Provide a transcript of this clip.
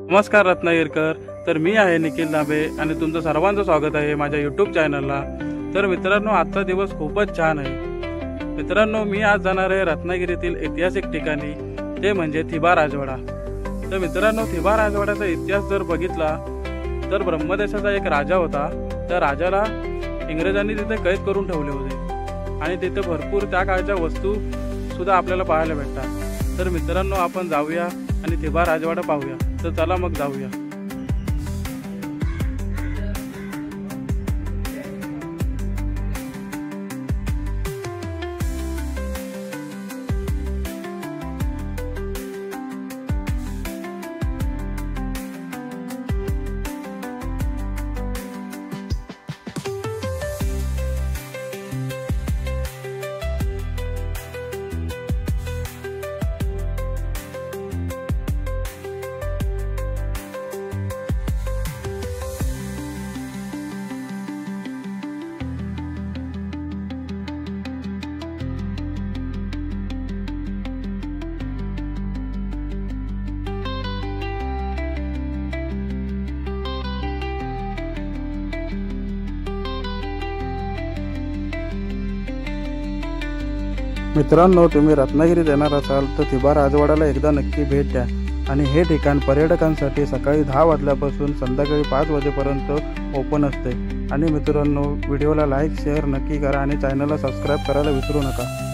नमस्कार रत्नागिरकर। तर मी आहे निखिल दाबे आणि तुमचं सर्वांचं स्वागत आहे माझ्या यूट्यूब चॅनलला। तर मित्रांनो, आजचा दिवस खूपच छान आहे। मित्रांनो, मी आज जाणार आहे रत्नागिरीतील ऐतिहासिक ठिकाणी, ते म्हणजे थिबा राजवाडा। तर मित्रांनो, थिबा राजवाड्याचा इतिहास जर बघितला तर ब्रह्मदेशाचा एक राजा होता। त्या राजाला इंग्रजांनी तिथे कैद करून ठेवले होते आणि तिथे भरपूर त्या काळच्या वस्तू सुद्धा आपल्याला पाहायला भेटतात। तर मित्रांनो, आपण जाऊया आणि थिबा राजवाडा पाहूया। तर चला मग जाऊया। मित्रांनो, तुम्ही रत्नागिरीत येणार असाल तर थिबा राजवाड्याला एकदा नक्की भेट द्या। आणि हे ठिकाण पर्यटकांसाठी सकाळी 10 वाजल्यापासून संध्याकाळी 5 वाजेपर्यंत ओपन असते। आणि मित्रांनो, व्हिडिओला लाईक शेअर नक्की करा आणि चॅनलला सबस्क्राईब करायला विसरू नका।